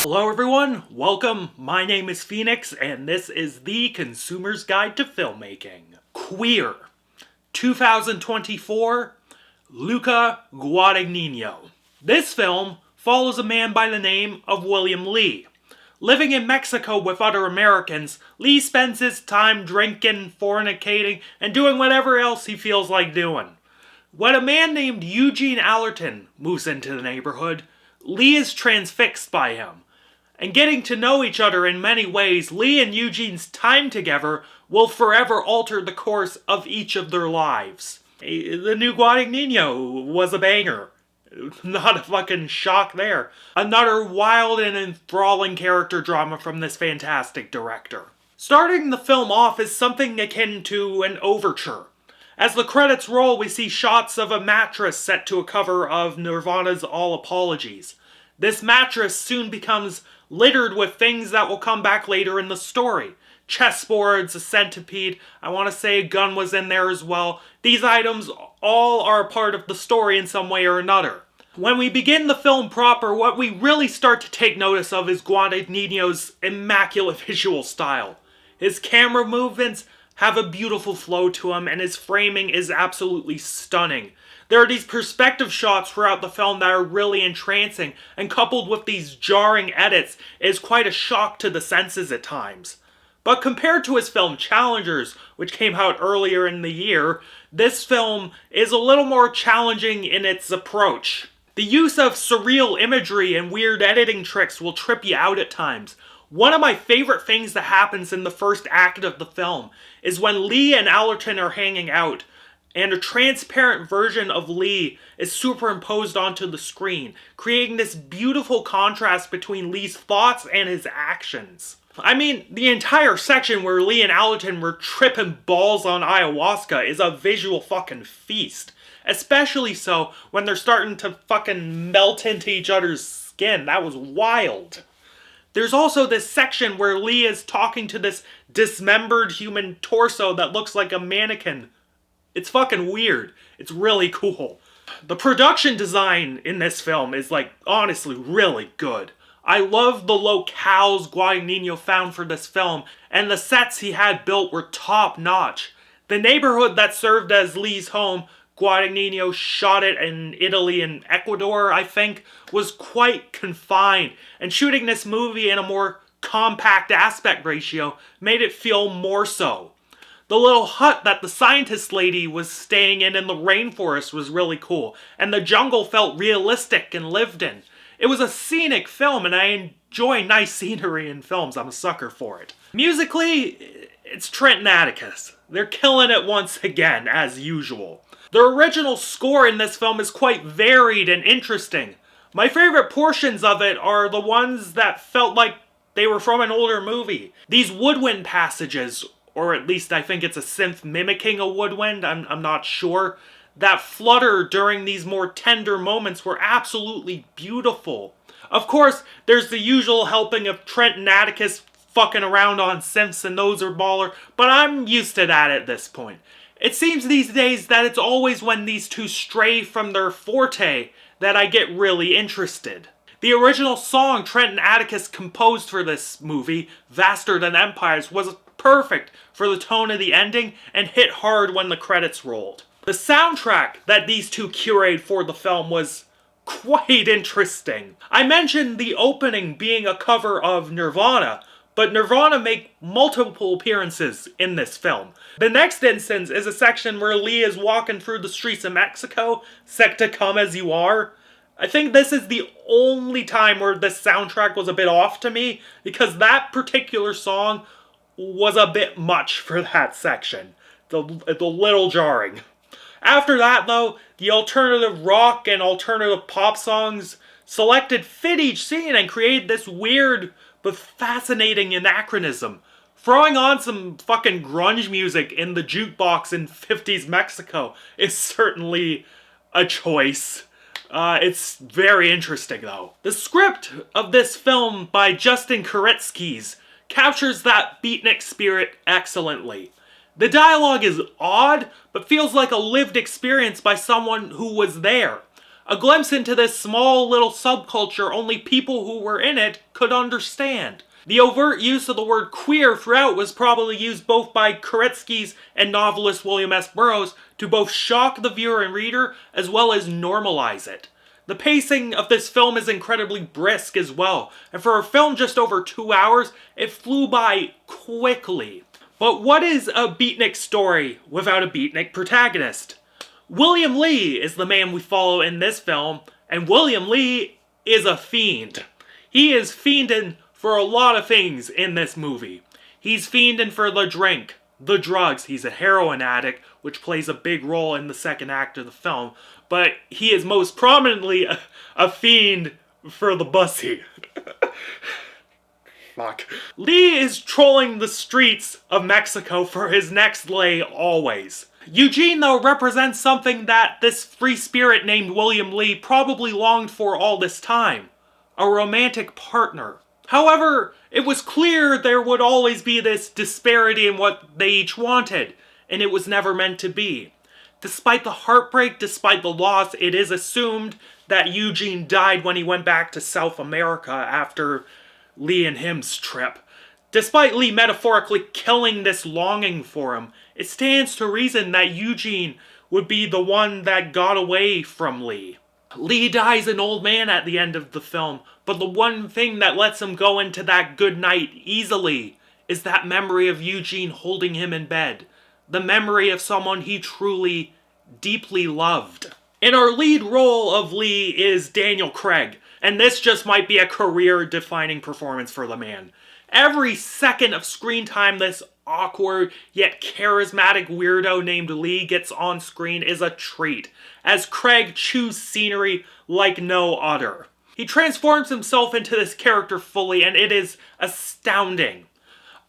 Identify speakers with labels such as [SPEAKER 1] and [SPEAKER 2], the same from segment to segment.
[SPEAKER 1] Hello everyone, welcome, my name is Phoenix, and this is the Consumer's Guide to Filmmaking. Queer, 2024, Luca Guadagnino. This film follows a man by the name of William Lee. Living in Mexico with other Americans, Lee spends his time drinking, fornicating, and doing whatever else he feels like doing. When a man named Eugene Allerton moves into the neighborhood, Lee is transfixed by him. And getting to know each other in many ways, Lee and Eugene's time together will forever alter the course of each of their lives. The new Guadagnino was a banger. Not a fucking shock there. Another wild and enthralling character drama from this fantastic director. Starting the film off is something akin to an overture. As the credits roll, we see shots of a mattress set to a cover of Nirvana's All Apologies. This mattress soon becomes littered with things that will come back later in the story. Chessboards, a centipede, I want to say a gun was in there as well. These items all are a part of the story in some way or another. When we begin the film proper, what we really start to take notice of is Guadagnino's immaculate visual style. His camera movements have a beautiful flow to them, and his framing is absolutely stunning. There are these perspective shots throughout the film that are really entrancing, and coupled with these jarring edits, is quite a shock to the senses at times. But compared to his film Challengers, which came out earlier in the year, this film is a little more challenging in its approach. The use of surreal imagery and weird editing tricks will trip you out at times. One of my favorite things that happens in the first act of the film is when Lee and Allerton are hanging out, and a transparent version of Lee is superimposed onto the screen, creating this beautiful contrast between Lee's thoughts and his actions. I mean, the entire section where Lee and Allerton were tripping balls on ayahuasca is a visual fucking feast. Especially so when they're starting to fucking melt into each other's skin. That was wild. There's also this section where Lee is talking to this dismembered human torso that looks like a mannequin. It's fucking weird. It's really cool. The production design in this film is honestly really good. I love the locales Guadagnino found for this film, and the sets he had built were top notch. The neighborhood that served as Lee's home, Guadagnino shot it in Italy and Ecuador, I think, was quite confined, and shooting this movie in a more compact aspect ratio made it feel more so. The little hut that the scientist lady was staying in the rainforest was really cool, and the jungle felt realistic and lived in. It was a scenic film, and I enjoy nice scenery in films. I'm a sucker for it. Musically, it's Trent and Atticus. They're killing it once again, as usual. The original score in this film is quite varied and interesting. My favorite portions of it are the ones that felt like they were from an older movie. These woodwind passages, or at least I think it's a synth mimicking a woodwind, I'm not sure, that flutter during these more tender moments were absolutely beautiful. Of course, there's the usual helping of Trent and Atticus fucking around on synths, and those are baller, but I'm used to that at this point. It seems these days that it's always when these two stray from their forte that I get really interested. The original song Trent and Atticus composed for this movie, Vaster Than Empires, was perfect for the tone of the ending and hit hard when the credits rolled. The soundtrack that these two curated for the film was quite interesting. I mentioned the opening being a cover of Nirvana, but Nirvana make multiple appearances in this film. The next instance is a section where Lee is walking through the streets of Mexico, set to Come As You Are. I think this is the only time where this soundtrack was a bit off to me, because that particular song was a bit much for that section. It's a little jarring. After that, though, the alternative rock and alternative pop songs selected fit each scene and created this weird but fascinating anachronism. Throwing on some fucking grunge music in the jukebox in 50s Mexico is certainly a choice. It's very interesting, though. The script of this film by Justin Koretsky's captures that beatnik spirit excellently. The dialogue is odd, but feels like a lived experience by someone who was there. A glimpse into this small little subculture only people who were in it could understand. The overt use of the word queer throughout was probably used both by Koretsky's and novelist William S. Burroughs to both shock the viewer and reader as well as normalize it. The pacing of this film is incredibly brisk as well, and for a film just over 2 hours, it flew by quickly. But what is a beatnik story without a beatnik protagonist? William Lee is the man we follow in this film, and William Lee is a fiend. He is fiending for a lot of things in this movie. He's fiending for the drink, the drugs. He's a heroin addict, which plays a big role in the second act of the film. But he is most prominently a fiend for the bussy. Fuck. Lee is trolling the streets of Mexico for his next lay always. Eugene, though, represents something that this free spirit named William Lee probably longed for all this time. A romantic partner. However, it was clear there would always be this disparity in what they each wanted, and it was never meant to be. Despite the heartbreak, despite the loss, it is assumed that Eugene died when he went back to South America after Lee and him's trip. Despite Lee metaphorically killing this longing for him, it stands to reason that Eugene would be the one that got away from Lee. Lee dies an old man at the end of the film, but the one thing that lets him go into that good night easily is that memory of Eugene holding him in bed. The memory of someone he truly, deeply loved. And our lead role of Lee is Daniel Craig, and this just might be a career-defining performance for the man. Every second of screen time this awkward yet charismatic weirdo named Lee gets on screen is a treat, as Craig chews scenery like no other. He transforms himself into this character fully, and it is astounding.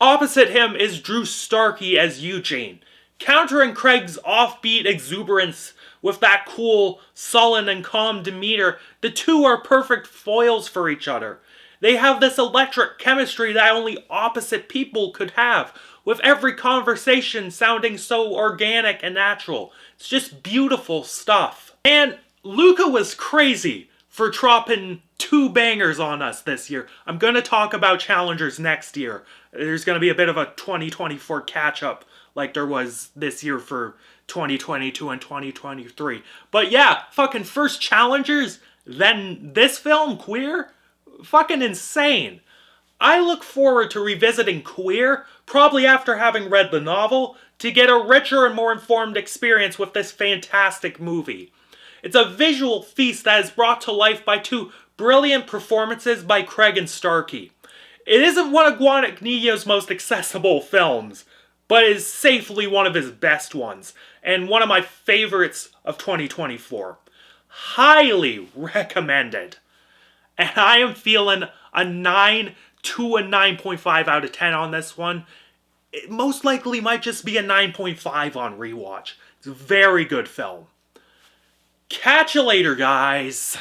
[SPEAKER 1] Opposite him is Drew Starkey as Eugene, countering Craig's offbeat exuberance with that cool, sullen, and calm demeanor. The two are perfect foils for each other. They have this electric chemistry that only opposite people could have, with every conversation sounding so organic and natural. It's just beautiful stuff. And Luca was crazy for dropping 2 bangers on us this year. I'm going to talk about challengers next year. There's going to be a bit of a 2024 catch-up like there was this year for 2022 and 2023. But yeah, fucking first challengers, then this film, Queer? Fucking insane. I look forward to revisiting Queer, probably after having read the novel, to get a richer and more informed experience with this fantastic movie. It's a visual feast that is brought to life by 2 brilliant performances by Craig and Starkey. It isn't one of Guadagnino's most accessible films, but is safely one of his best ones, and one of my favorites of 2024. Highly recommended. And I am feeling a 9 to a 9.5 out of 10 on this one. It most likely might just be a 9.5 on rewatch. It's a very good film. Catch you later, guys.